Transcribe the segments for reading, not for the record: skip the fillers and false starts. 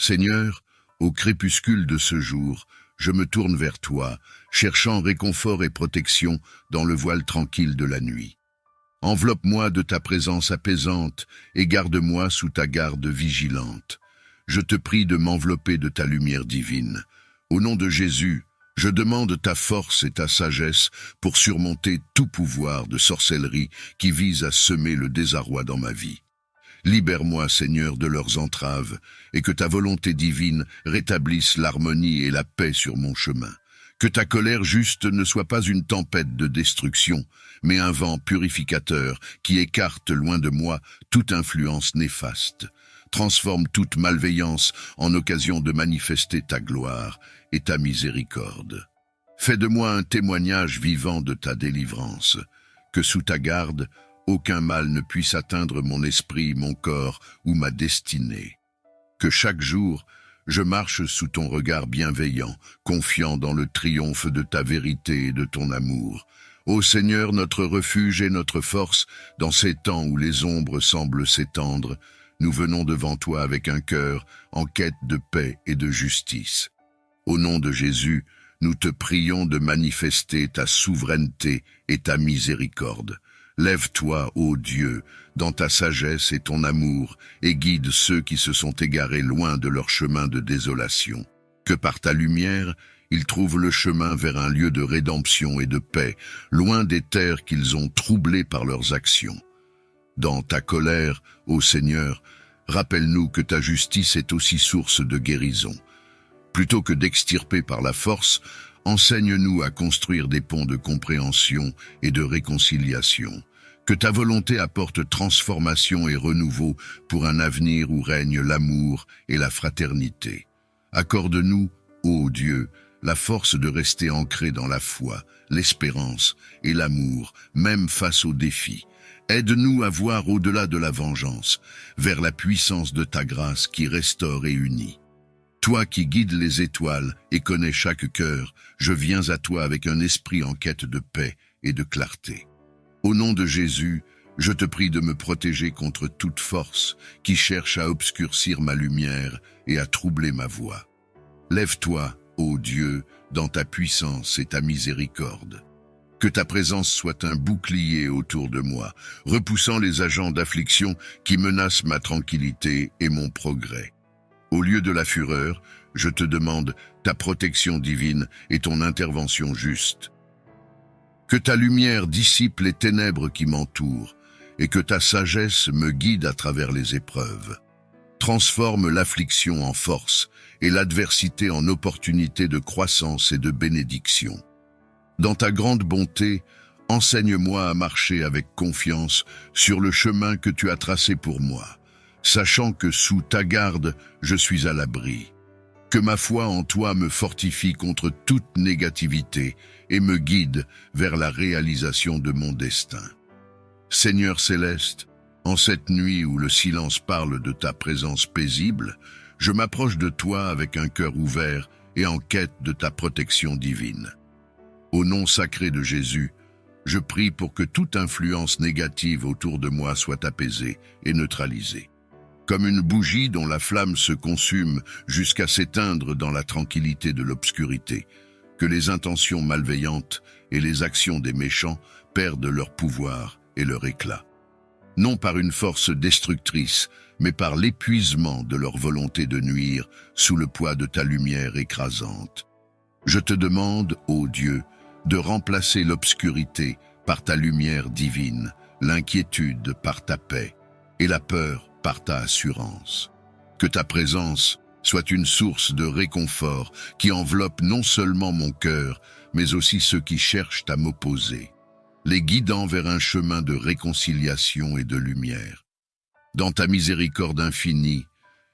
Seigneur, au crépuscule de ce jour, je me tourne vers toi, cherchant réconfort et protection dans le voile tranquille de la nuit. Enveloppe-moi de ta présence apaisante et garde-moi sous ta garde vigilante. Je te prie de m'envelopper de ta lumière divine. Au nom de Jésus, je demande ta force et ta sagesse pour surmonter tout pouvoir de sorcellerie qui vise à semer le désarroi dans ma vie. Libère-moi, Seigneur, de leurs entraves, et que ta volonté divine rétablisse l'harmonie et la paix sur mon chemin. Que ta colère juste ne soit pas une tempête de destruction, mais un vent purificateur qui écarte loin de moi toute influence néfaste. Transforme toute malveillance en occasion de manifester ta gloire et ta miséricorde. Fais de moi un témoignage vivant de ta délivrance, que sous ta garde, aucun mal ne puisse atteindre mon esprit, mon corps ou ma destinée. Que chaque jour, je marche sous ton regard bienveillant, confiant dans le triomphe de ta vérité et de ton amour. Ô Seigneur, notre refuge et notre force, dans ces temps où les ombres semblent s'étendre, nous venons devant toi avec un cœur en quête de paix et de justice. Au nom de Jésus, nous te prions de manifester ta souveraineté et ta miséricorde. Lève-toi, ô Dieu, dans ta sagesse et ton amour, et guide ceux qui se sont égarés loin de leur chemin de désolation. Que par ta lumière, ils trouvent le chemin vers un lieu de rédemption et de paix, loin des terres qu'ils ont troublées par leurs actions. Dans ta colère, ô Seigneur, rappelle-nous que ta justice est aussi source de guérison. Plutôt que d'extirper par la force, enseigne-nous à construire des ponts de compréhension et de réconciliation. Que ta volonté apporte transformation et renouveau pour un avenir où règne l'amour et la fraternité. Accorde-nous, ô Dieu, la force de rester ancrés dans la foi, l'espérance et l'amour, même face aux défis. Aide-nous à voir au-delà de la vengeance, vers la puissance de ta grâce qui restaure et unit. Toi qui guides les étoiles et connais chaque cœur, je viens à toi avec un esprit en quête de paix et de clarté. Au nom de Jésus, je te prie de me protéger contre toute force qui cherche à obscurcir ma lumière et à troubler ma voie. Lève-toi, ô Dieu, dans ta puissance et ta miséricorde. Que ta présence soit un bouclier autour de moi, repoussant les agents d'affliction qui menacent ma tranquillité et mon progrès. Au lieu de la fureur, je te demande ta protection divine et ton intervention juste. Que ta lumière dissipe les ténèbres qui m'entourent et que ta sagesse me guide à travers les épreuves. Transforme l'affliction en force et l'adversité en opportunité de croissance et de bénédiction. Dans ta grande bonté, enseigne-moi à marcher avec confiance sur le chemin que tu as tracé pour moi, sachant que sous ta garde, je suis à l'abri. Que ma foi en toi me fortifie contre toute négativité et me guide vers la réalisation de mon destin. Seigneur céleste, en cette nuit où le silence parle de ta présence paisible, je m'approche de toi avec un cœur ouvert et en quête de ta protection divine. Au nom sacré de Jésus, je prie pour que toute influence négative autour de moi soit apaisée et neutralisée. Comme une bougie dont la flamme se consume jusqu'à s'éteindre dans la tranquillité de l'obscurité, que les intentions malveillantes et les actions des méchants perdent leur pouvoir et leur éclat. Non par une force destructrice, mais par l'épuisement de leur volonté de nuire sous le poids de ta lumière écrasante. Je te demande, ô Dieu, de remplacer l'obscurité par ta lumière divine, l'inquiétude par ta paix et la peur par ta assurance. Que ta présence soit une source de réconfort qui enveloppe non seulement mon cœur, mais aussi ceux qui cherchent à m'opposer, les guidant vers un chemin de réconciliation et de lumière. Dans ta miséricorde infinie,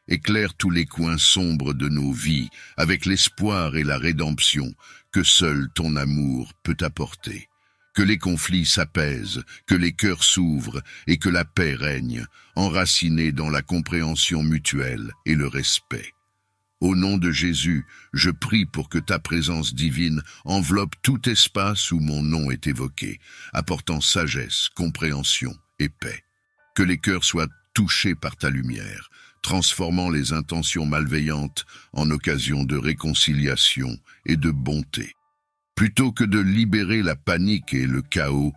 éclaire tous les coins sombres de nos vies avec l'espoir et la rédemption que seul ton amour peut apporter. Que les conflits s'apaisent, que les cœurs s'ouvrent et que la paix règne, enracinée dans la compréhension mutuelle et le respect. Au nom de Jésus, je prie pour que ta présence divine enveloppe tout espace où mon nom est évoqué, apportant sagesse, compréhension et paix. Que les cœurs soient touchés par ta lumière, transformant les intentions malveillantes en occasion de réconciliation et de bonté. Plutôt que de libérer la panique et le chaos,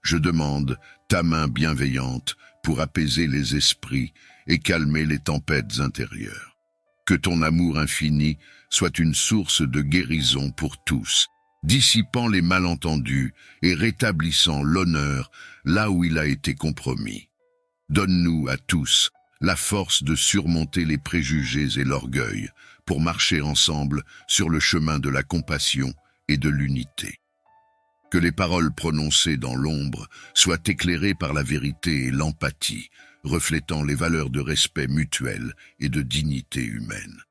je demande ta main bienveillante pour apaiser les esprits et calmer les tempêtes intérieures. Que ton amour infini soit une source de guérison pour tous, dissipant les malentendus et rétablissant l'honneur là où il a été compromis. Donne-nous à tous la force de surmonter les préjugés et l'orgueil pour marcher ensemble sur le chemin de la compassion et de l'unité. Que les paroles prononcées dans l'ombre soient éclairées par la vérité et l'empathie, reflétant les valeurs de respect mutuel et de dignité humaine.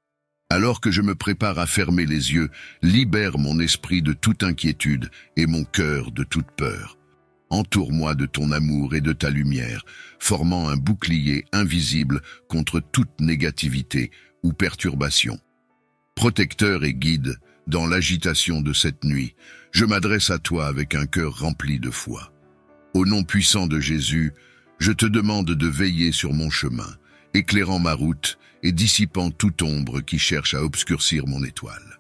Alors que je me prépare à fermer les yeux, libère mon esprit de toute inquiétude et mon cœur de toute peur. Entoure-moi de ton amour et de ta lumière, formant un bouclier invisible contre toute négativité ou perturbation. Protecteur et guide, dans l'agitation de cette nuit, je m'adresse à toi avec un cœur rempli de foi. Au nom puissant de Jésus, je te demande de veiller sur mon chemin, éclairant ma route et dissipant toute ombre qui cherche à obscurcir mon étoile.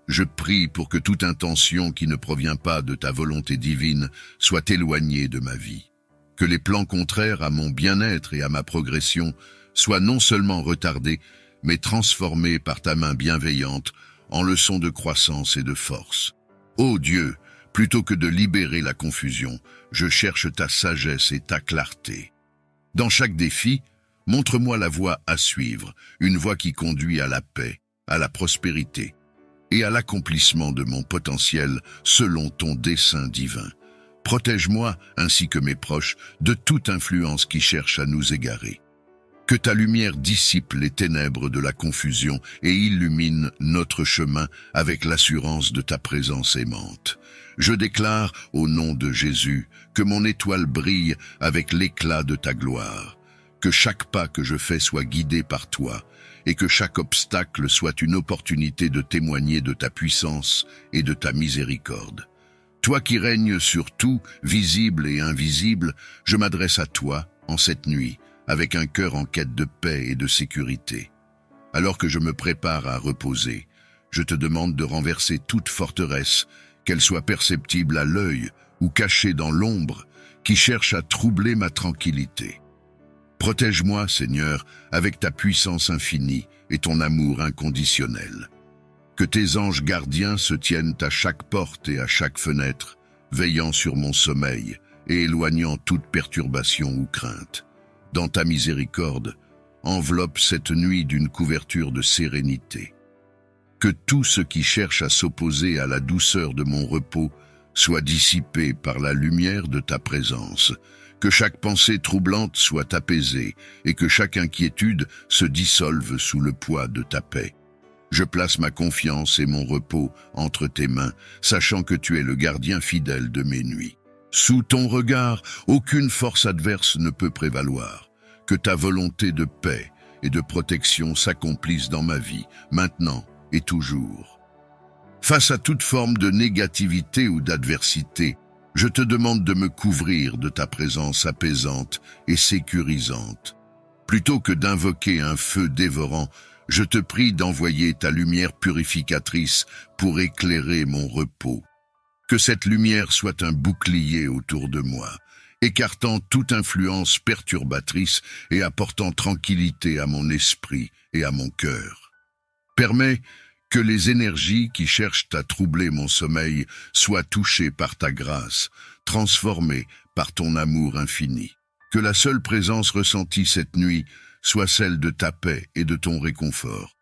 Je prie pour que toute intention qui ne provient pas de ta volonté divine soit éloignée de ma vie. Que les plans contraires à mon bien-être et à ma progression soient non seulement retardés, mais transformés par ta main bienveillante en leçons de croissance et de force. Ô Dieu, plutôt que de libérer la confusion, je cherche ta sagesse et ta clarté. Dans chaque défi, montre-moi la voie à suivre, une voie qui conduit à la paix, à la prospérité et à l'accomplissement de mon potentiel selon ton dessein divin. Protège-moi, ainsi que mes proches, de toute influence qui cherche à nous égarer. Que ta lumière dissipe les ténèbres de la confusion et illumine notre chemin avec l'assurance de ta présence aimante. Je déclare, au nom de Jésus, que mon étoile brille avec l'éclat de ta gloire. Que chaque pas que je fais soit guidé par toi et que chaque obstacle soit une opportunité de témoigner de ta puissance et de ta miséricorde. Toi qui règnes sur tout, visible et invisible, je m'adresse à toi en cette nuit, avec un cœur en quête de paix et de sécurité. Alors que je me prépare à reposer, je te demande de renverser toute forteresse, qu'elle soit perceptible à l'œil ou cachée dans l'ombre, qui cherche à troubler ma tranquillité. Protège-moi, Seigneur, avec ta puissance infinie et ton amour inconditionnel. Que tes anges gardiens se tiennent à chaque porte et à chaque fenêtre, veillant sur mon sommeil et éloignant toute perturbation ou crainte. Dans ta miséricorde, enveloppe cette nuit d'une couverture de sérénité. Que tout ce qui cherche à s'opposer à la douceur de mon repos soit dissipé par la lumière de ta présence. Que chaque pensée troublante soit apaisée et que chaque inquiétude se dissolve sous le poids de ta paix. Je place ma confiance et mon repos entre tes mains, sachant que tu es le gardien fidèle de mes nuits. Sous ton regard, aucune force adverse ne peut prévaloir. Que ta volonté de paix et de protection s'accomplisse dans ma vie, maintenant et toujours. Face à toute forme de négativité ou d'adversité, je te demande de me couvrir de ta présence apaisante et sécurisante. Plutôt que d'invoquer un feu dévorant, je te prie d'envoyer ta lumière purificatrice pour éclairer mon repos. Que cette lumière soit un bouclier autour de moi, écartant toute influence perturbatrice et apportant tranquillité à mon esprit et à mon cœur. Permets que les énergies qui cherchent à troubler mon sommeil soient touchées par ta grâce, transformées par ton amour infini. Que la seule présence ressentie cette nuit soit celle de ta paix et de ton réconfort.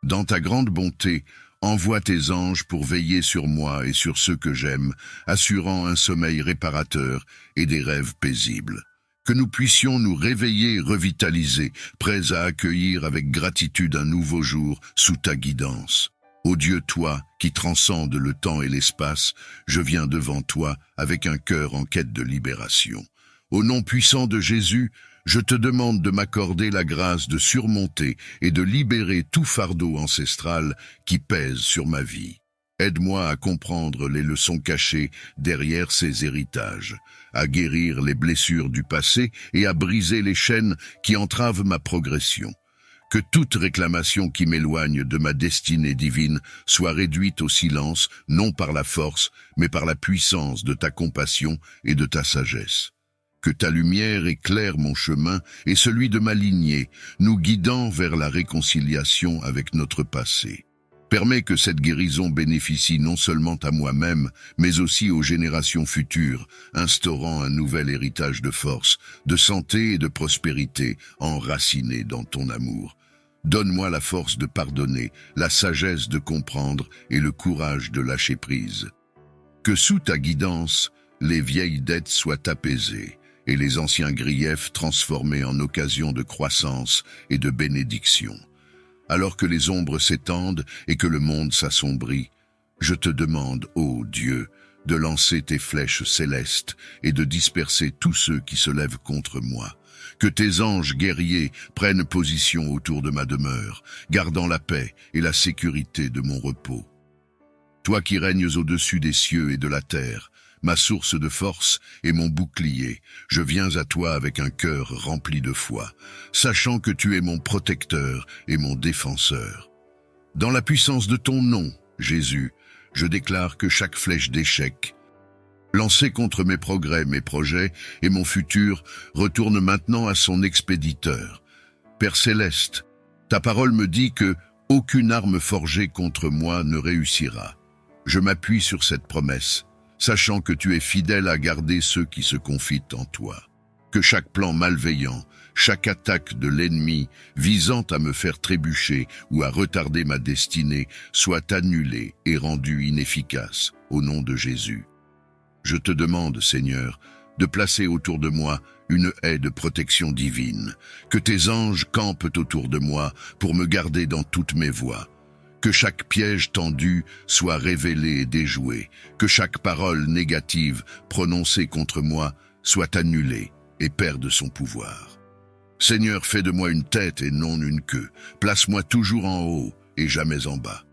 Dans ta grande bonté, envoie tes anges pour veiller sur moi et sur ceux que j'aime, assurant un sommeil réparateur et des rêves paisibles. Que nous puissions nous réveiller revitalisés, prêts à accueillir avec gratitude un nouveau jour sous ta guidance. Ô Dieu, toi, qui transcendes le temps et l'espace, je viens devant toi avec un cœur en quête de libération. Au nom puissant de Jésus, je te demande de m'accorder la grâce de surmonter et de libérer tout fardeau ancestral qui pèse sur ma vie. Aide-moi à comprendre les leçons cachées derrière ces héritages, à guérir les blessures du passé et à briser les chaînes qui entravent ma progression. Que toute réclamation qui m'éloigne de ma destinée divine soit réduite au silence, non par la force, mais par la puissance de ta compassion et de ta sagesse. Que ta lumière éclaire mon chemin et celui de ma lignée, nous guidant vers la réconciliation avec notre passé. Permets que cette guérison bénéficie non seulement à moi-même, mais aussi aux générations futures, instaurant un nouvel héritage de force, de santé et de prospérité, enraciné dans ton amour. Donne-moi la force de pardonner, la sagesse de comprendre et le courage de lâcher prise. Que sous ta guidance, les vieilles dettes soient apaisées et les anciens griefs transformés en occasion de croissance et de bénédiction. Alors que les ombres s'étendent et que le monde s'assombrit, je te demande, ô Dieu, de lancer tes flèches célestes et de disperser tous ceux qui se lèvent contre moi. Que tes anges guerriers prennent position autour de ma demeure, gardant la paix et la sécurité de mon repos. Toi qui règnes au-dessus des cieux et de la terre, ma source de force et mon bouclier, je viens à toi avec un cœur rempli de foi, sachant que tu es mon protecteur et mon défenseur. Dans la puissance de ton nom, Jésus, je déclare que chaque flèche d'échec, lancée contre mes progrès, mes projets et mon futur, retourne maintenant à son expéditeur. Père céleste, ta parole me dit que aucune arme forgée contre moi ne réussira. Je m'appuie sur cette promesse, sachant que tu es fidèle à garder ceux qui se confient en toi. Que chaque plan malveillant, chaque attaque de l'ennemi visant à me faire trébucher ou à retarder ma destinée soit annulée et rendue inefficace au nom de Jésus. Je te demande, Seigneur, de placer autour de moi une haie de protection divine, que tes anges campent autour de moi pour me garder dans toutes mes voies. Que chaque piège tendu soit révélé et déjoué, que chaque parole négative prononcée contre moi soit annulée et perde son pouvoir. Seigneur, fais de moi une tête et non une queue, place-moi toujours en haut et jamais en bas.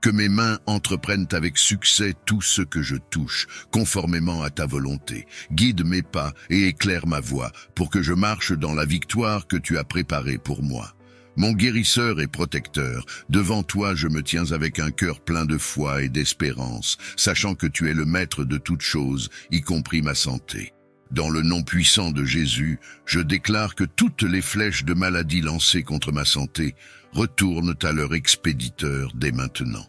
Que mes mains entreprennent avec succès tout ce que je touche, conformément à ta volonté. Guide mes pas et éclaire ma voie, pour que je marche dans la victoire que tu as préparée pour moi. Mon guérisseur et protecteur, devant toi je me tiens avec un cœur plein de foi et d'espérance, sachant que tu es le maître de toutes choses, y compris ma santé. Dans le nom puissant de Jésus, je déclare que toutes les flèches de maladie lancées contre ma santé retournent à leur expéditeur dès maintenant.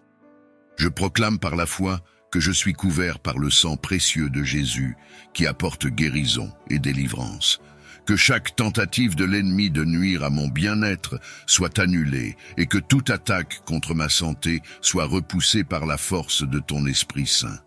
Je proclame par la foi que je suis couvert par le sang précieux de Jésus qui apporte guérison et délivrance. Que chaque tentative de l'ennemi de nuire à mon bien-être soit annulée et que toute attaque contre ma santé soit repoussée par la force de ton Esprit Saint.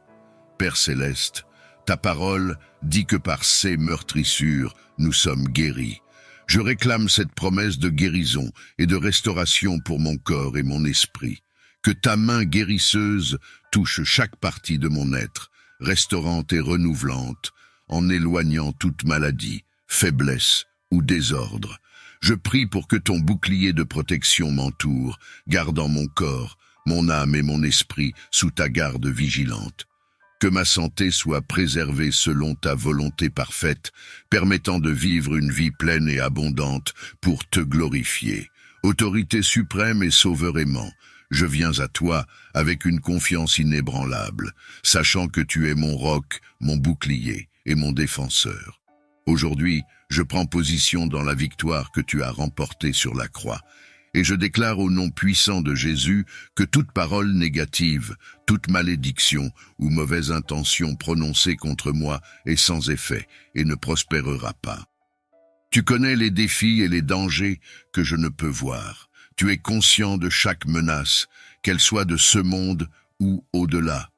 Père céleste, ta parole dit que par ces meurtrissures, nous sommes guéris. Je réclame cette promesse de guérison et de restauration pour mon corps et mon esprit. Que ta main guérisseuse touche chaque partie de mon être, restaurante et renouvelante, en éloignant toute maladie, faiblesse ou désordre. Je prie pour que ton bouclier de protection m'entoure, gardant mon corps, mon âme et mon esprit sous ta garde vigilante. Que ma santé soit préservée selon ta volonté parfaite, permettant de vivre une vie pleine et abondante pour te glorifier. Autorité suprême et sauveur aimant, je viens à toi avec une confiance inébranlable, sachant que tu es mon roc, mon bouclier et mon défenseur. Aujourd'hui, je prends position dans la victoire que tu as remportée sur la croix, et je déclare au nom puissant de Jésus que toute parole négative, toute malédiction ou mauvaise intention prononcée contre moi est sans effet et ne prospérera pas. Tu connais les défis et les dangers que je ne peux voir. Tu es conscient de chaque menace, qu'elle soit de ce monde ou au-delà.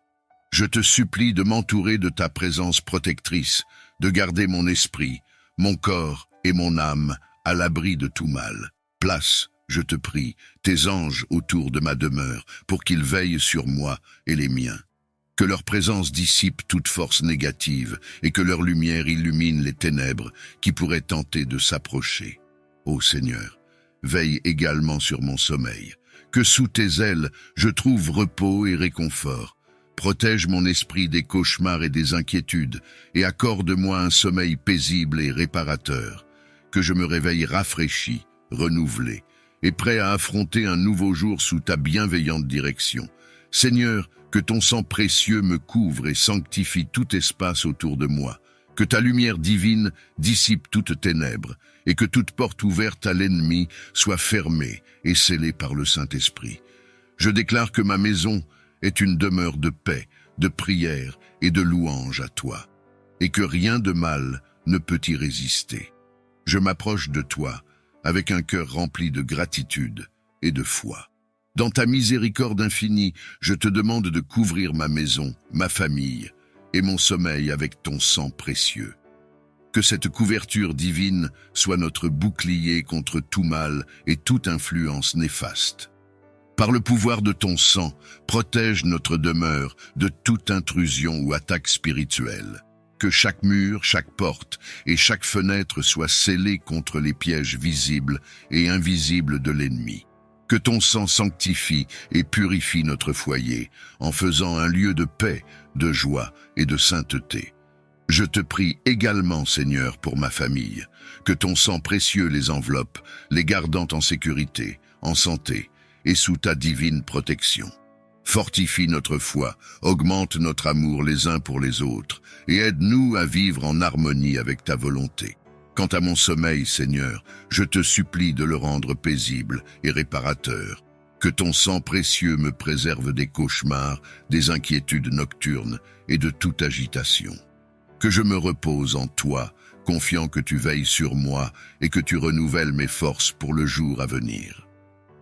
Je te supplie de m'entourer de ta présence protectrice, de garder mon esprit, mon corps et mon âme à l'abri de tout mal. Place, je te prie, tes anges autour de ma demeure, pour qu'ils veillent sur moi et les miens. Que leur présence dissipe toute force négative et que leur lumière illumine les ténèbres qui pourraient tenter de s'approcher. Ô Seigneur, veille également sur mon sommeil. Que sous tes ailes, je trouve repos et réconfort. Protège mon esprit des cauchemars et des inquiétudes et accorde-moi un sommeil paisible et réparateur. Que je me réveille rafraîchi, renouvelé, et prêt à affronter un nouveau jour sous ta bienveillante direction. Seigneur, que ton sang précieux me couvre et sanctifie tout espace autour de moi, que ta lumière divine dissipe toutes ténèbres, et que toute porte ouverte à l'ennemi soit fermée et scellée par le Saint-Esprit. Je déclare que ma maison est une demeure de paix, de prière et de louange à toi, et que rien de mal ne peut y résister. Je m'approche de toi avec un cœur rempli de gratitude et de foi. Dans ta miséricorde infinie, je te demande de couvrir ma maison, ma famille et mon sommeil avec ton sang précieux. Que cette couverture divine soit notre bouclier contre tout mal et toute influence néfaste. Par le pouvoir de ton sang, protège notre demeure de toute intrusion ou attaque spirituelle. Que chaque mur, chaque porte et chaque fenêtre soient scellés contre les pièges visibles et invisibles de l'ennemi. Que ton sang sanctifie et purifie notre foyer, en faisant un lieu de paix, de joie et de sainteté. Je te prie également, Seigneur, pour ma famille, que ton sang précieux les enveloppe, les gardant en sécurité, en santé et sous ta divine protection. Fortifie notre foi, augmente notre amour les uns pour les autres, et aide-nous à vivre en harmonie avec ta volonté. Quant à mon sommeil, Seigneur, je te supplie de le rendre paisible et réparateur. Que ton sang précieux me préserve des cauchemars, des inquiétudes nocturnes et de toute agitation. Que je me repose en toi, confiant que tu veilles sur moi et que tu renouvelles mes forces pour le jour à venir.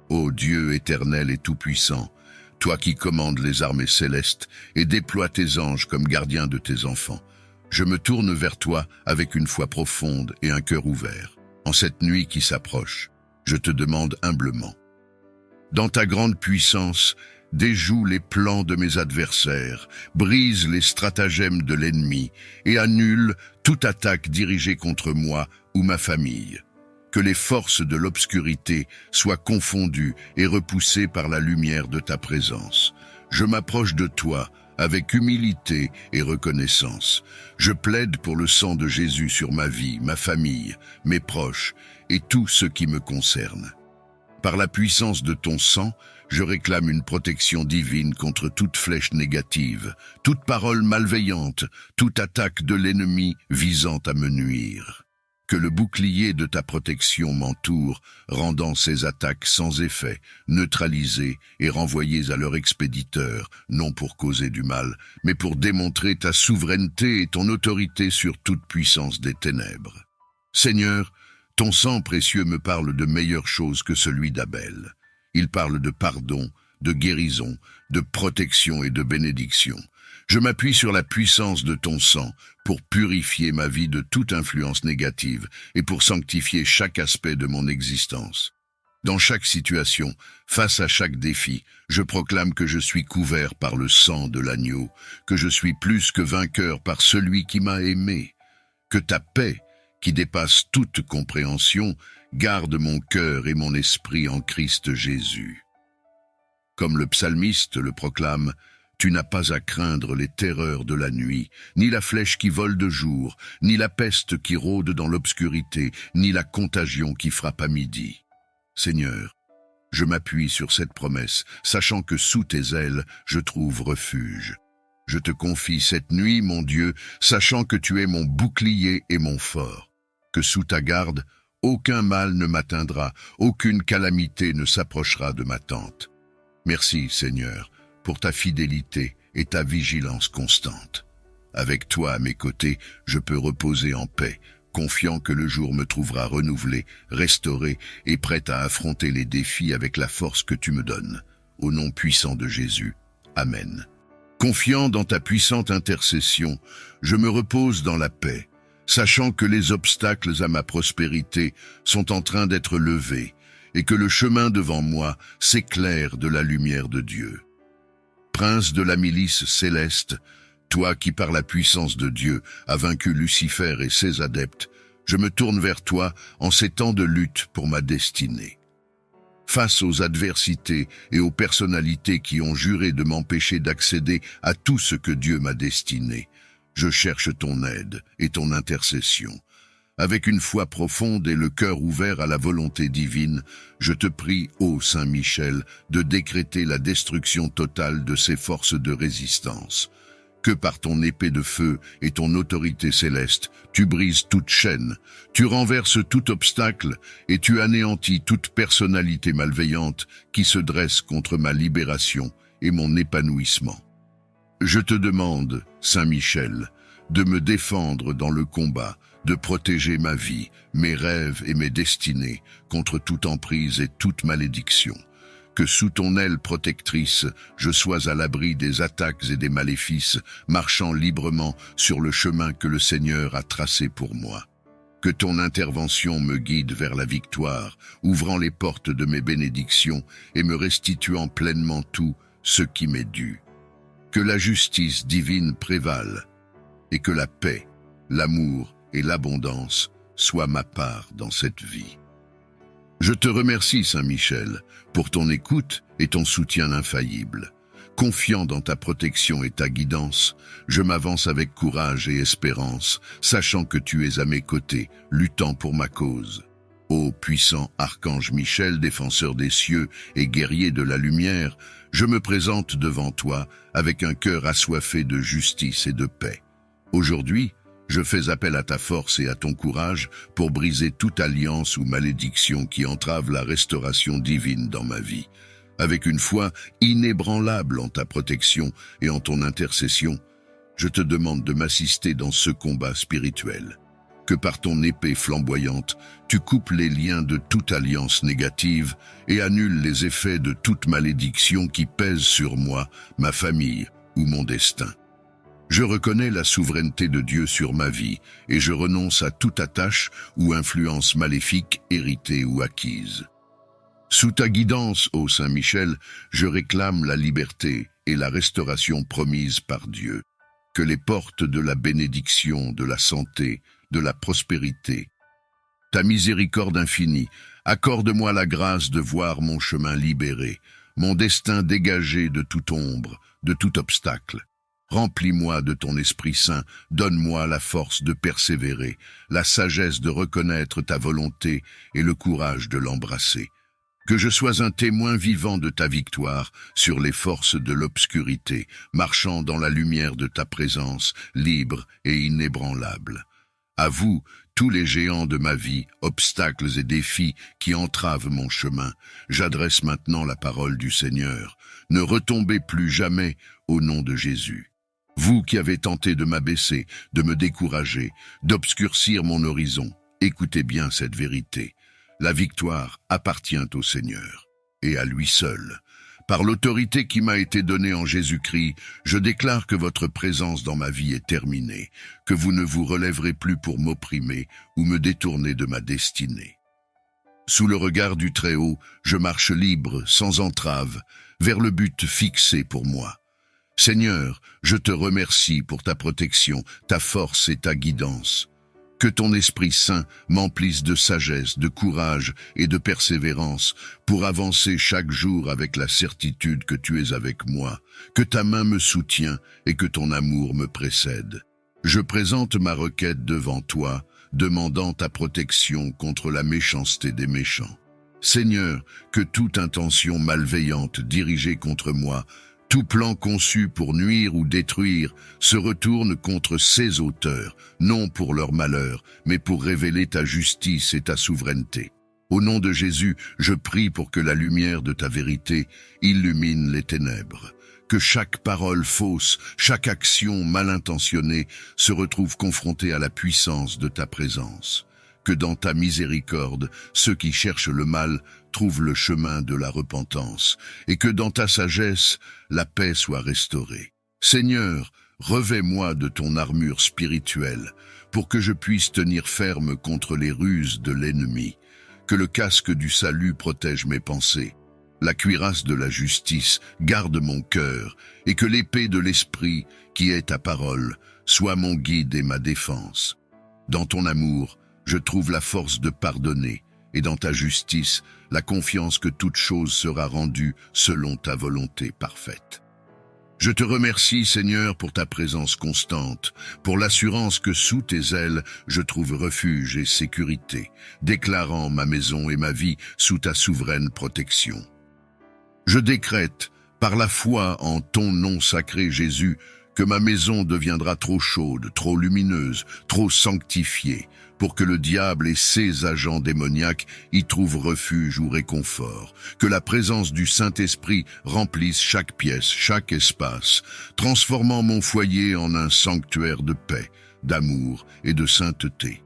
Ô Dieu éternel et tout-puissant, toi qui commandes les armées célestes et déploies tes anges comme gardiens de tes enfants, je me tourne vers toi avec une foi profonde et un cœur ouvert. En cette nuit qui s'approche, je te demande humblement. Dans ta grande puissance, déjoue les plans de mes adversaires, brise les stratagèmes de l'ennemi et annule toute attaque dirigée contre moi ou ma famille. Que les forces de l'obscurité soient confondues et repoussées par la lumière de ta présence. Je m'approche de toi avec humilité et reconnaissance. Je plaide pour le sang de Jésus sur ma vie, ma famille, mes proches et tout ce qui me concerne. Par la puissance de ton sang, je réclame une protection divine contre toute flèche négative, toute parole malveillante, toute attaque de l'ennemi visant à me nuire. Que le bouclier de ta protection m'entoure, rendant ces attaques sans effet, neutralisées et renvoyées à leur expéditeur, non pour causer du mal, mais pour démontrer ta souveraineté et ton autorité sur toute puissance des ténèbres. Seigneur, ton sang précieux me parle de meilleures choses que celui d'Abel. Il parle de pardon, de guérison, de protection et de bénédiction. Je m'appuie sur la puissance de ton sang pour purifier ma vie de toute influence négative et pour sanctifier chaque aspect de mon existence. Dans chaque situation, face à chaque défi, je proclame que je suis couvert par le sang de l'agneau, que je suis plus que vainqueur par celui qui m'a aimé, que ta paix, qui dépasse toute compréhension, garde mon cœur et mon esprit en Christ Jésus. Comme le psalmiste le proclame, tu n'as pas à craindre les terreurs de la nuit, ni la flèche qui vole de jour, ni la peste qui rôde dans l'obscurité, ni la contagion qui frappe à midi. Seigneur, je m'appuie sur cette promesse, sachant que sous tes ailes, je trouve refuge. Je te confie cette nuit, mon Dieu, sachant que tu es mon bouclier et mon fort, que sous ta garde, aucun mal ne m'atteindra, aucune calamité ne s'approchera de ma tente. Merci, Seigneur, pour ta fidélité et ta vigilance constante. Avec toi à mes côtés, je peux reposer en paix, confiant que le jour me trouvera renouvelé, restauré et prêt à affronter les défis avec la force que tu me donnes. Au nom puissant de Jésus. Amen. Confiant dans ta puissante intercession, je me repose dans la paix, sachant que les obstacles à ma prospérité sont en train d'être levés et que le chemin devant moi s'éclaire de la lumière de Dieu. Prince de la milice céleste, toi qui par la puissance de Dieu as vaincu Lucifer et ses adeptes, je me tourne vers toi en ces temps de lutte pour ma destinée. Face aux adversités et aux personnalités qui ont juré de m'empêcher d'accéder à tout ce que Dieu m'a destiné, je cherche ton aide et ton intercession. Avec une foi profonde et le cœur ouvert à la volonté divine, je te prie, ô Saint Michel, de décréter la destruction totale de ces forces de résistance. Que par ton épée de feu et ton autorité céleste, tu brises toute chaîne, tu renverses tout obstacle et tu anéantis toute personnalité malveillante qui se dresse contre ma libération et mon épanouissement. Je te demande, Saint Michel, de me défendre dans le combat, de protéger ma vie, mes rêves et mes destinées contre toute emprise et toute malédiction. Que sous ton aile protectrice, je sois à l'abri des attaques et des maléfices, marchant librement sur le chemin que le Seigneur a tracé pour moi. Que ton intervention me guide vers la victoire, ouvrant les portes de mes bénédictions et me restituant pleinement tout ce qui m'est dû. Que la justice divine prévale et que la paix, l'amour et l'abondance soient ma part dans cette vie. Je te remercie, Saint Michel, pour ton écoute et ton soutien infaillible. Confiant dans ta protection et ta guidance, je m'avance avec courage et espérance, sachant que tu es à mes côtés, luttant pour ma cause. Ô puissant archange Michel, défenseur des cieux et guerrier de la lumière, je me présente devant toi avec un cœur assoiffé de justice et de paix. Aujourd'hui, je fais appel à ta force et à ton courage pour briser toute alliance ou malédiction qui entrave la restauration divine dans ma vie. Avec une foi inébranlable en ta protection et en ton intercession, je te demande de m'assister dans ce combat spirituel. Que par ton épée flamboyante, tu coupes les liens de toute alliance négative et annules les effets de toute malédiction qui pèse sur moi, ma famille ou mon destin. Je reconnais la souveraineté de Dieu sur ma vie et je renonce à toute attache ou influence maléfique héritée ou acquise. Sous ta guidance, ô Saint Michel, je réclame la liberté et la restauration promise par Dieu. Que les portes de la bénédiction, de la santé, de la prospérité, ta miséricorde infinie, accorde-moi la grâce de voir mon chemin libéré, mon destin dégagé de toute ombre, de tout obstacle. Remplis-moi de ton Esprit Saint, donne-moi la force de persévérer, la sagesse de reconnaître ta volonté et le courage de l'embrasser. Que je sois un témoin vivant de ta victoire sur les forces de l'obscurité, marchant dans la lumière de ta présence, libre et inébranlable. À vous, tous les géants de ma vie, obstacles et défis qui entravent mon chemin, j'adresse maintenant la parole du Seigneur. Ne retombez plus jamais au nom de Jésus. Vous qui avez tenté de m'abaisser, de me décourager, d'obscurcir mon horizon, écoutez bien cette vérité. La victoire appartient au Seigneur, et à lui seul. Par l'autorité qui m'a été donnée en Jésus-Christ, je déclare que votre présence dans ma vie est terminée, que vous ne vous relèverez plus pour m'opprimer ou me détourner de ma destinée. Sous le regard du Très-Haut, je marche libre, sans entrave, vers le but fixé pour moi. Seigneur, je te remercie pour ta protection, ta force et ta guidance. Que ton Esprit Saint m'emplisse de sagesse, de courage et de persévérance pour avancer chaque jour avec la certitude que tu es avec moi, que ta main me soutient et que ton amour me précède. Je présente ma requête devant toi, demandant ta protection contre la méchanceté des méchants. Seigneur, que toute intention malveillante dirigée contre moi, tout plan conçu pour nuire ou détruire se retourne contre ses auteurs, non pour leur malheur, mais pour révéler ta justice et ta souveraineté. Au nom de Jésus, je prie pour que la lumière de ta vérité illumine les ténèbres. Que chaque parole fausse, chaque action mal intentionnée se retrouve confrontée à la puissance de ta présence. Que dans ta miséricorde, ceux qui cherchent le mal trouvent le chemin de la repentance, et que dans ta sagesse, la paix soit restaurée. Seigneur, revêt-moi de ton armure spirituelle, pour que je puisse tenir ferme contre les ruses de l'ennemi. Que le casque du salut protège mes pensées, la cuirasse de la justice garde mon cœur, et que l'épée de l'esprit, qui est ta parole, soit mon guide et ma défense. Dans ton amour, je trouve la force de pardonner, et dans ta justice, la confiance que toute chose sera rendue selon ta volonté parfaite. Je te remercie, Seigneur, pour ta présence constante, pour l'assurance que sous tes ailes, je trouve refuge et sécurité, déclarant ma maison et ma vie sous ta souveraine protection. Je décrète, par la foi en ton nom sacré, Jésus, que ma maison deviendra trop chaude, trop lumineuse, trop sanctifiée, pour que le diable et ses agents démoniaques y trouvent refuge ou réconfort, que la présence du Saint-Esprit remplisse chaque pièce, chaque espace, transformant mon foyer en un sanctuaire de paix, d'amour et de sainteté.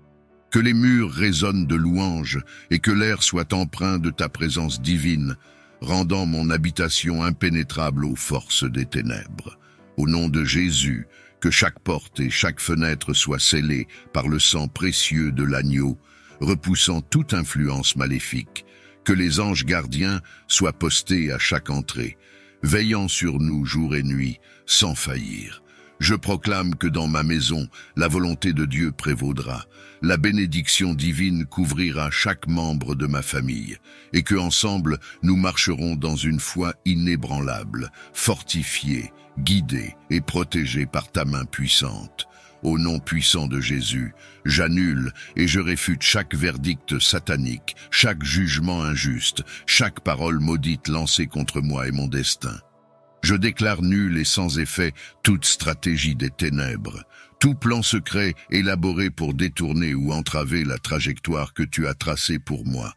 Que les murs résonnent de louanges et que l'air soit empreint de ta présence divine, rendant mon habitation impénétrable aux forces des ténèbres. Au nom de Jésus, que chaque porte et chaque fenêtre soient scellées par le sang précieux de l'agneau, repoussant toute influence maléfique, que les anges gardiens soient postés à chaque entrée, veillant sur nous jour et nuit, sans faillir. Je proclame que dans ma maison, la volonté de Dieu prévaudra, la bénédiction divine couvrira chaque membre de ma famille, et que ensemble nous marcherons dans une foi inébranlable, fortifiée, guidée et protégée par ta main puissante. Au nom puissant de Jésus, j'annule et je réfute chaque verdict satanique, chaque jugement injuste, chaque parole maudite lancée contre moi et mon destin. Je déclare nul et sans effet toute stratégie des ténèbres, tout plan secret élaboré pour détourner ou entraver la trajectoire que tu as tracée pour moi.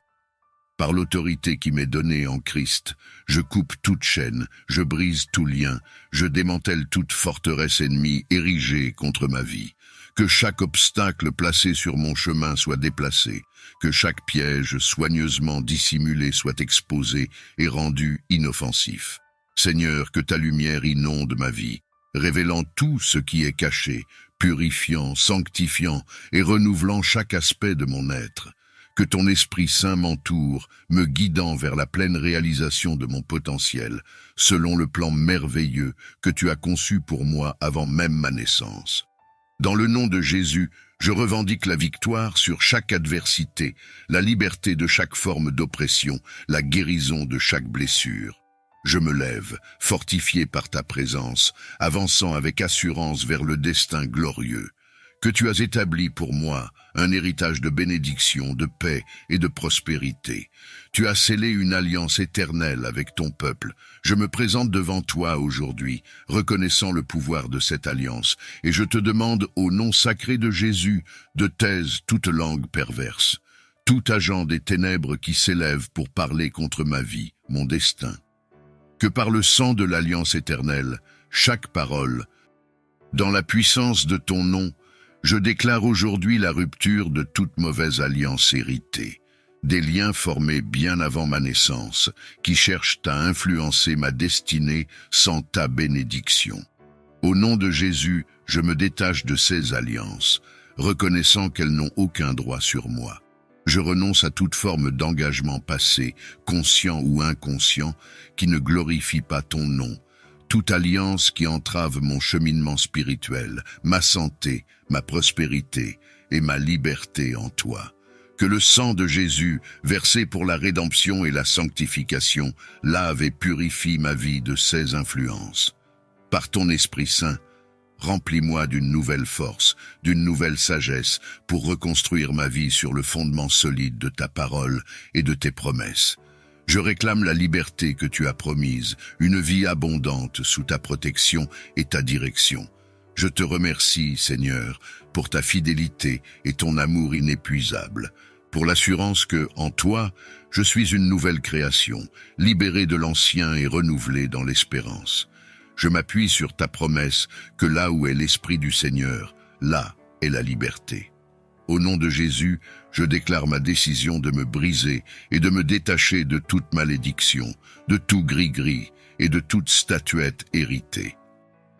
Par l'autorité qui m'est donnée en Christ, je coupe toute chaîne, je brise tout lien, je démantèle toute forteresse ennemie érigée contre ma vie. Que chaque obstacle placé sur mon chemin soit déplacé, que chaque piège soigneusement dissimulé soit exposé et rendu inoffensif. Seigneur, que ta lumière inonde ma vie, révélant tout ce qui est caché, purifiant, sanctifiant et renouvelant chaque aspect de mon être. Que ton Esprit Saint m'entoure, me guidant vers la pleine réalisation de mon potentiel, selon le plan merveilleux que tu as conçu pour moi avant même ma naissance. Dans le nom de Jésus, je revendique la victoire sur chaque adversité, la liberté de chaque forme d'oppression, la guérison de chaque blessure. Je me lève, fortifié par ta présence, avançant avec assurance vers le destin glorieux que tu as établi pour moi, un héritage de bénédiction, de paix et de prospérité. Tu as scellé une alliance éternelle avec ton peuple. Je me présente devant toi aujourd'hui, reconnaissant le pouvoir de cette alliance, et je te demande au nom sacré de Jésus de taise toute langue perverse, tout agent des ténèbres qui s'élève pour parler contre ma vie, mon destin. Que par le sang de l'alliance éternelle, chaque parole, dans la puissance de ton nom, je déclare aujourd'hui la rupture de toute mauvaise alliance héritée, des liens formés bien avant ma naissance, qui cherchent à influencer ma destinée sans ta bénédiction. Au nom de Jésus, je me détache de ces alliances, reconnaissant qu'elles n'ont aucun droit sur moi. Je renonce à toute forme d'engagement passé, conscient ou inconscient, qui ne glorifie pas ton nom, toute alliance qui entrave mon cheminement spirituel, ma santé, ma prospérité et ma liberté en toi. Que le sang de Jésus, versé pour la rédemption et la sanctification, lave et purifie ma vie de ses influences. Par ton Esprit Saint, remplis-moi d'une nouvelle force, d'une nouvelle sagesse pour reconstruire ma vie sur le fondement solide de ta parole et de tes promesses. Je réclame la liberté que tu as promise, une vie abondante sous ta protection et ta direction. Je te remercie, Seigneur, pour ta fidélité et ton amour inépuisable, pour l'assurance que, en toi, je suis une nouvelle création, libérée de l'ancien et renouvelée dans l'espérance. Je m'appuie sur ta promesse que là où est l'Esprit du Seigneur, là est la liberté. Au nom de Jésus, je déclare ma décision de me briser et de me détacher de toute malédiction, de tout gris-gris et de toute statuette héritée.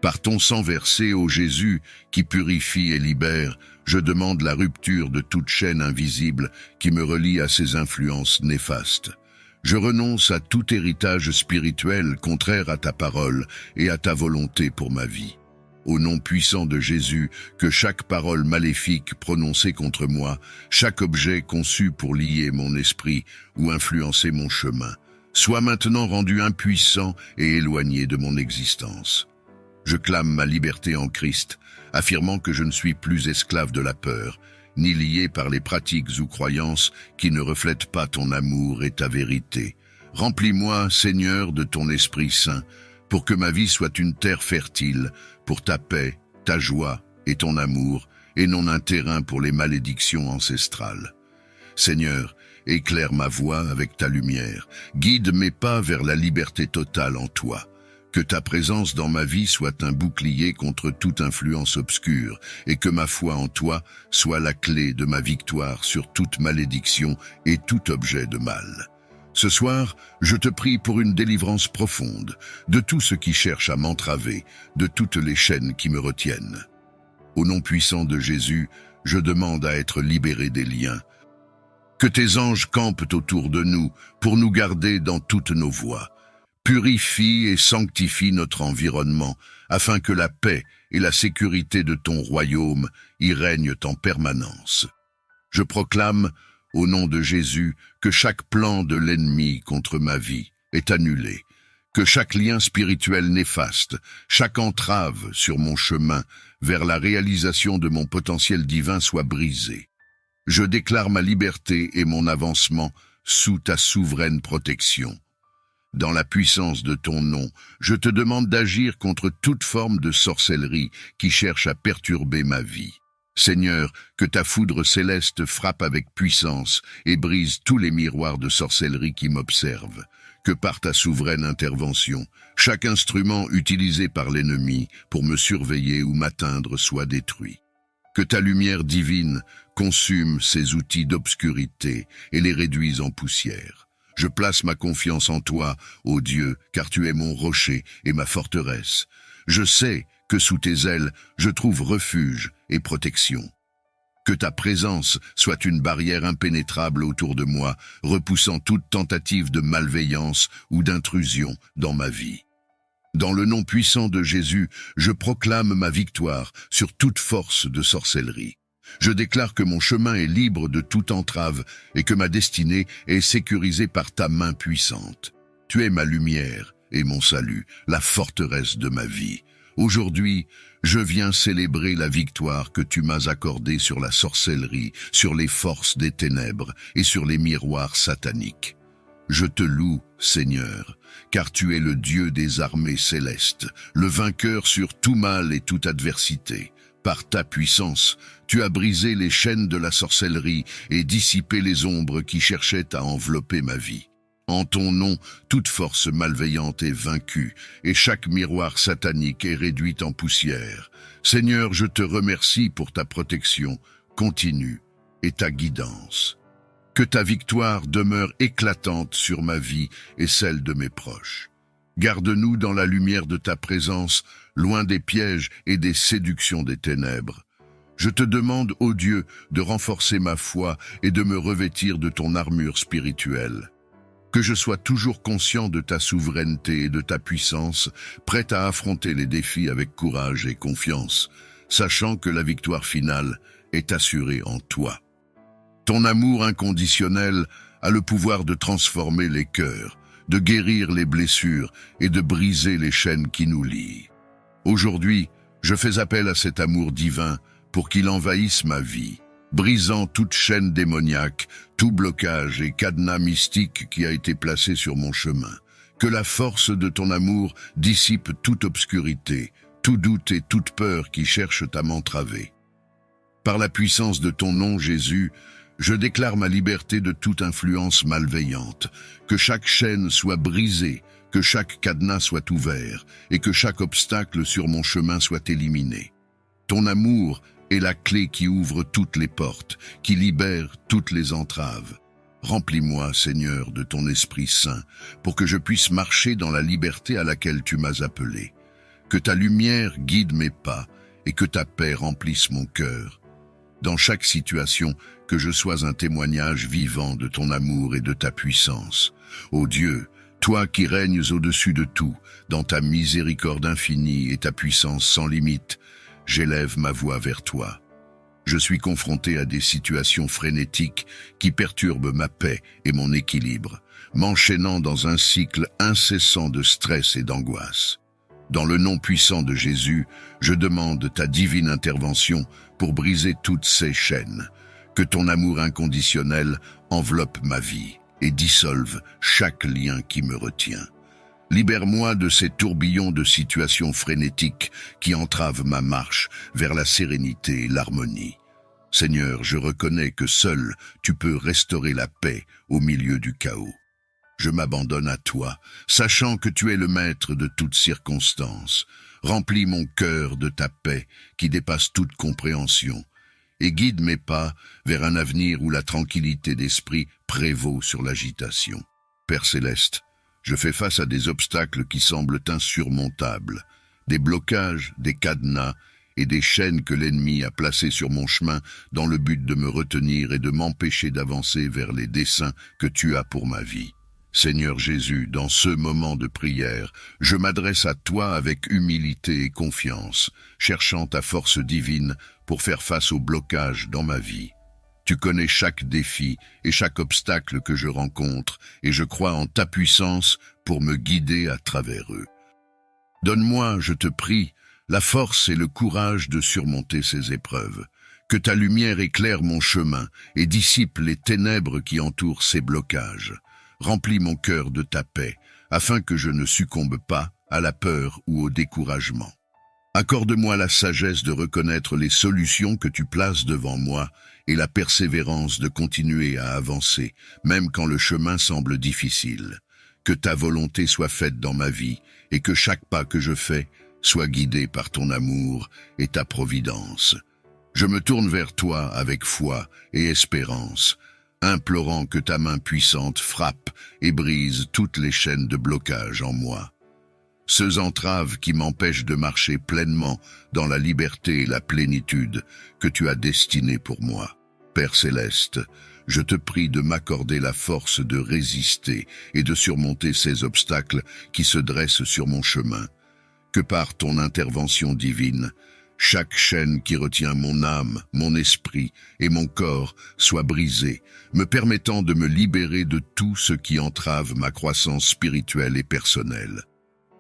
Par ton sang versé, ô Jésus, qui purifie et libère, je demande la rupture de toute chaîne invisible qui me relie à ces influences néfastes. Je renonce à tout héritage spirituel contraire à ta parole et à ta volonté pour ma vie. Au nom puissant de Jésus, que chaque parole maléfique prononcée contre moi, chaque objet conçu pour lier mon esprit ou influencer mon chemin, soit maintenant rendu impuissant et éloigné de mon existence. Je clame ma liberté en Christ, affirmant que je ne suis plus esclave de la peur, ni lié par les pratiques ou croyances qui ne reflètent pas ton amour et ta vérité. Remplis-moi, Seigneur, de ton Esprit Saint, pour que ma vie soit une terre fertile, pour ta paix, ta joie et ton amour, et non un terrain pour les malédictions ancestrales. Seigneur, éclaire ma voie avec ta lumière, guide mes pas vers la liberté totale en toi. Que ta présence dans ma vie soit un bouclier contre toute influence obscure, et que ma foi en toi soit la clé de ma victoire sur toute malédiction et tout objet de mal. Ce soir, je te prie pour une délivrance profonde de tout ce qui cherche à m'entraver, de toutes les chaînes qui me retiennent. Au nom puissant de Jésus, je demande à être libéré des liens. Que tes anges campent autour de nous pour nous garder dans toutes nos voies. Purifie et sanctifie notre environnement, afin que la paix et la sécurité de ton royaume y règnent en permanence. Je proclame, au nom de Jésus, que chaque plan de l'ennemi contre ma vie est annulé, que chaque lien spirituel néfaste, chaque entrave sur mon chemin vers la réalisation de mon potentiel divin soit brisé. Je déclare ma liberté et mon avancement sous ta souveraine protection. Dans la puissance de ton nom, je te demande d'agir contre toute forme de sorcellerie qui cherche à perturber ma vie. Seigneur, que ta foudre céleste frappe avec puissance et brise tous les miroirs de sorcellerie qui m'observent. Que par ta souveraine intervention, chaque instrument utilisé par l'ennemi pour me surveiller ou m'atteindre soit détruit. Que ta lumière divine consume ces outils d'obscurité et les réduise en poussière. Je place ma confiance en toi, ô Dieu, car tu es mon rocher et ma forteresse. Je sais que sous tes ailes, je trouve refuge et protection. Que ta présence soit une barrière impénétrable autour de moi, repoussant toute tentative de malveillance ou d'intrusion dans ma vie. Dans le nom puissant de Jésus, je proclame ma victoire sur toute force de sorcellerie. Je déclare que mon chemin est libre de toute entrave et que ma destinée est sécurisée par ta main puissante. Tu es ma lumière et mon salut, la forteresse de ma vie. Aujourd'hui, je viens célébrer la victoire que tu m'as accordée sur la sorcellerie, sur les forces des ténèbres et sur les miroirs sataniques. Je te loue, Seigneur, car tu es le Dieu des armées célestes, le vainqueur sur tout mal et toute adversité. Par ta puissance, tu as brisé les chaînes de la sorcellerie et dissipé les ombres qui cherchaient à envelopper ma vie. En ton nom, toute force malveillante est vaincue et chaque miroir satanique est réduit en poussière. Seigneur, je te remercie pour ta protection continue et ta guidance. Que ta victoire demeure éclatante sur ma vie et celle de mes proches. Garde-nous dans la lumière de ta présence, loin des pièges et des séductions des ténèbres. Je te demande, ô Dieu, de renforcer ma foi et de me revêtir de ton armure spirituelle. Que je sois toujours conscient de ta souveraineté et de ta puissance, prêt à affronter les défis avec courage et confiance, sachant que la victoire finale est assurée en toi. Ton amour inconditionnel a le pouvoir de transformer les cœurs, de guérir les blessures et de briser les chaînes qui nous lient. Aujourd'hui, je fais appel à cet amour divin pour qu'il envahisse ma vie, brisant toute chaîne démoniaque, tout blocage et cadenas mystique qui a été placé sur mon chemin. Que la force de ton amour dissipe toute obscurité, tout doute et toute peur qui cherchent à m'entraver. Par la puissance de ton nom, Jésus, je déclare ma liberté de toute influence malveillante, que chaque chaîne soit brisée, que chaque cadenas soit ouvert et que chaque obstacle sur mon chemin soit éliminé. Ton amour est la clé qui ouvre toutes les portes, qui libère toutes les entraves. Remplis-moi, Seigneur, de ton Esprit Saint, pour que je puisse marcher dans la liberté à laquelle tu m'as appelé. Que ta lumière guide mes pas et que ta paix remplisse mon cœur. Dans chaque situation, que je sois un témoignage vivant de ton amour et de ta puissance. Ô Dieu, toi qui règnes au-dessus de tout, dans ta miséricorde infinie et ta puissance sans limite, j'élève ma voix vers toi. Je suis confronté à des situations frénétiques qui perturbent ma paix et mon équilibre, m'enchaînant dans un cycle incessant de stress et d'angoisse. Dans le nom puissant de Jésus, je demande ta divine intervention pour briser toutes ces chaînes. Que ton amour inconditionnel enveloppe ma vie et dissolve chaque lien qui me retient. Libère-moi de ces tourbillons de situations frénétiques qui entravent ma marche vers la sérénité et l'harmonie. Seigneur, je reconnais que seul tu peux restaurer la paix au milieu du chaos. Je m'abandonne à toi, sachant que tu es le maître de toutes circonstances. Remplis mon cœur de ta paix qui dépasse toute compréhension et guide mes pas vers un avenir où la tranquillité d'esprit prévaut sur l'agitation. Père céleste, je fais face à des obstacles qui semblent insurmontables, des blocages, des cadenas et des chaînes que l'ennemi a placées sur mon chemin dans le but de me retenir et de m'empêcher d'avancer vers les desseins que tu as pour ma vie. Seigneur Jésus, dans ce moment de prière, je m'adresse à toi avec humilité et confiance, cherchant ta force divine pour faire face aux blocages dans ma vie. Tu connais chaque défi et chaque obstacle que je rencontre, et je crois en ta puissance pour me guider à travers eux. Donne-moi, je te prie, la force et le courage de surmonter ces épreuves. Que ta lumière éclaire mon chemin et dissipe les ténèbres qui entourent ces blocages. Remplis mon cœur de ta paix, afin que je ne succombe pas à la peur ou au découragement. Accorde-moi la sagesse de reconnaître les solutions que tu places devant moi et la persévérance de continuer à avancer, même quand le chemin semble difficile. Que ta volonté soit faite dans ma vie et que chaque pas que je fais soit guidé par ton amour et ta providence. Je me tourne vers toi avec foi et espérance, implorant que ta main puissante frappe et brise toutes les chaînes de blocage en moi. Ces entraves qui m'empêchent de marcher pleinement dans la liberté et la plénitude que tu as destinées pour moi. Père céleste, je te prie de m'accorder la force de résister et de surmonter ces obstacles qui se dressent sur mon chemin. Que par ton intervention divine, chaque chaîne qui retient mon âme, mon esprit et mon corps soit brisée, me permettant de me libérer de tout ce qui entrave ma croissance spirituelle et personnelle.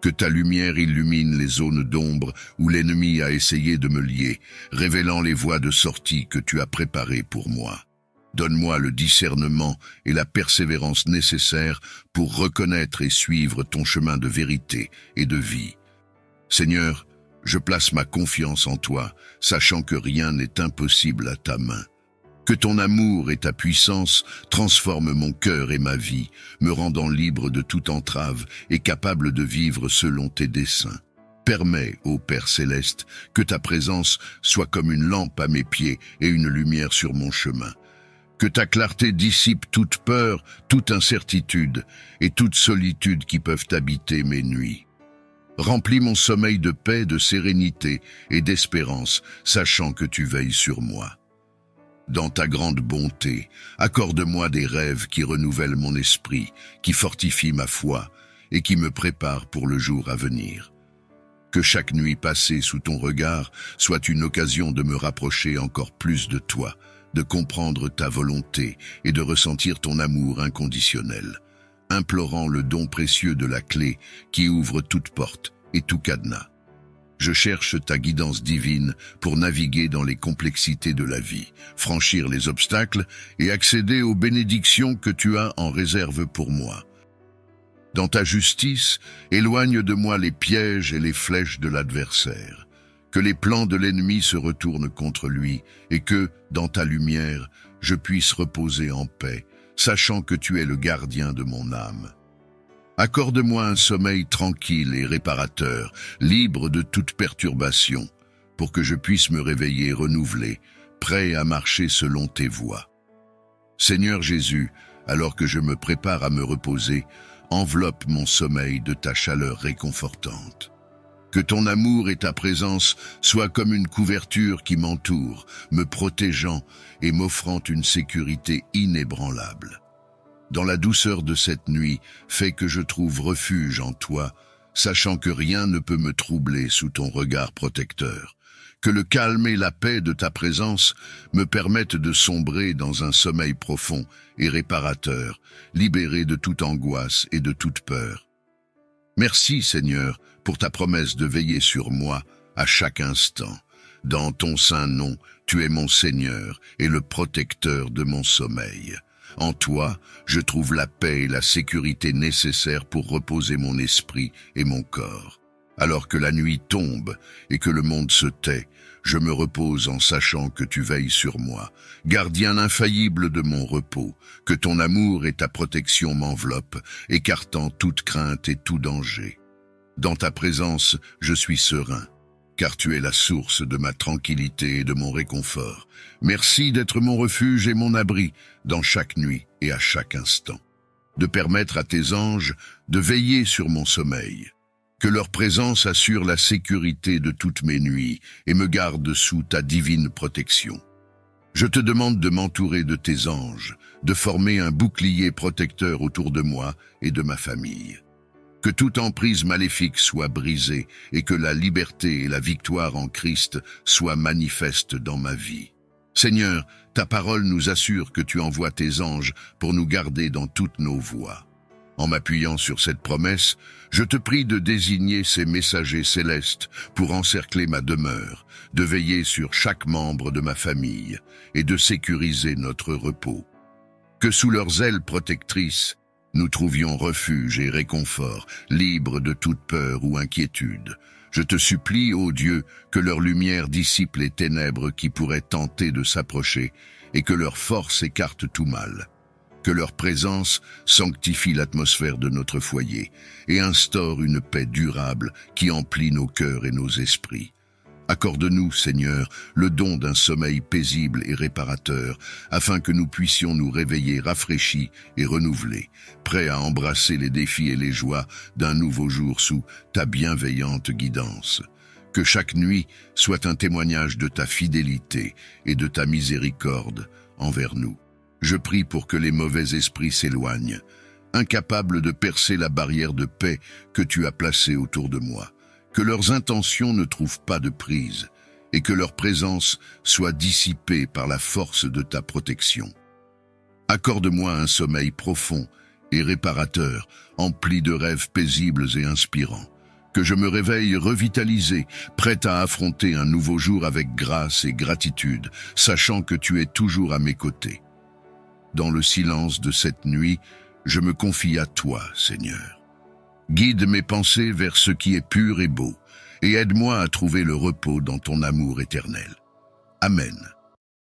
Que ta lumière illumine les zones d'ombre où l'ennemi a essayé de me lier, révélant les voies de sortie que tu as préparées pour moi. Donne-moi le discernement et la persévérance nécessaires pour reconnaître et suivre ton chemin de vérité et de vie. Seigneur, je place ma confiance en toi, sachant que rien n'est impossible à ta main. Que ton amour et ta puissance transforment mon cœur et ma vie, me rendant libre de toute entrave et capable de vivre selon tes desseins. Permets, ô Père céleste, que ta présence soit comme une lampe à mes pieds et une lumière sur mon chemin. Que ta clarté dissipe toute peur, toute incertitude et toute solitude qui peuvent habiter mes nuits. Remplis mon sommeil de paix, de sérénité et d'espérance, sachant que tu veilles sur moi. Dans ta grande bonté, accorde-moi des rêves qui renouvellent mon esprit, qui fortifient ma foi et qui me préparent pour le jour à venir. Que chaque nuit passée sous ton regard soit une occasion de me rapprocher encore plus de toi, de comprendre ta volonté et de ressentir ton amour inconditionnel, implorant le don précieux de la clé qui ouvre toute porte et tout cadenas. Je cherche ta guidance divine pour naviguer dans les complexités de la vie, franchir les obstacles et accéder aux bénédictions que tu as en réserve pour moi. Dans ta justice, éloigne de moi les pièges et les flèches de l'adversaire. Que les plans de l'ennemi se retournent contre lui et que, dans ta lumière, je puisse reposer en paix, sachant que tu es le gardien de mon âme. Accorde-moi un sommeil tranquille et réparateur, libre de toute perturbation, pour que je puisse me réveiller renouvelé, prêt à marcher selon tes voies. Seigneur Jésus, alors que je me prépare à me reposer, enveloppe mon sommeil de ta chaleur réconfortante. Que ton amour et ta présence soient comme une couverture qui m'entoure, me protégeant et m'offrant une sécurité inébranlable. Dans la douceur de cette nuit, fais que je trouve refuge en toi, sachant que rien ne peut me troubler sous ton regard protecteur. Que le calme et la paix de ta présence me permettent de sombrer dans un sommeil profond et réparateur, libéré de toute angoisse et de toute peur. Merci, Seigneur, pour ta promesse de veiller sur moi à chaque instant. Dans ton saint nom, tu es mon Seigneur et le protecteur de mon sommeil. En toi, je trouve la paix et la sécurité nécessaires pour reposer mon esprit et mon corps. Alors que la nuit tombe et que le monde se tait, je me repose en sachant que tu veilles sur moi, gardien infaillible de mon repos, que ton amour et ta protection m'enveloppent, écartant toute crainte et tout danger. Dans ta présence, je suis serein, car tu es la source de ma tranquillité et de mon réconfort. Merci d'être mon refuge et mon abri dans chaque nuit et à chaque instant. De permettre à tes anges de veiller sur mon sommeil. Que leur présence assure la sécurité de toutes mes nuits et me garde sous ta divine protection. Je te demande de m'entourer de tes anges, de former un bouclier protecteur autour de moi et de ma famille. Que toute emprise maléfique soit brisée et que la liberté et la victoire en Christ soient manifestes dans ma vie. Seigneur, ta parole nous assure que tu envoies tes anges pour nous garder dans toutes nos voies. En m'appuyant sur cette promesse, je te prie de désigner ces messagers célestes pour encercler ma demeure, de veiller sur chaque membre de ma famille et de sécuriser notre repos. Que sous leurs ailes protectrices, nous trouvions refuge et réconfort, libres de toute peur ou inquiétude. Je te supplie, ô Dieu, que leur lumière dissipe les ténèbres qui pourraient tenter de s'approcher et que leur force écarte tout mal. Que leur présence sanctifie l'atmosphère de notre foyer et instaure une paix durable qui emplit nos cœurs et nos esprits. Accorde-nous, Seigneur, le don d'un sommeil paisible et réparateur, afin que nous puissions nous réveiller rafraîchis et renouvelés, prêts à embrasser les défis et les joies d'un nouveau jour sous ta bienveillante guidance. Que chaque nuit soit un témoignage de ta fidélité et de ta miséricorde envers nous. Je prie pour que les mauvais esprits s'éloignent, incapables de percer la barrière de paix que tu as placée autour de moi. Que leurs intentions ne trouvent pas de prise et que leur présence soit dissipée par la force de ta protection. Accorde-moi un sommeil profond et réparateur, empli de rêves paisibles et inspirants. Que je me réveille revitalisé, prêt à affronter un nouveau jour avec grâce et gratitude, sachant que tu es toujours à mes côtés. Dans le silence de cette nuit, je me confie à toi, Seigneur. Guide mes pensées vers ce qui est pur et beau, et aide-moi à trouver le repos dans ton amour éternel. Amen.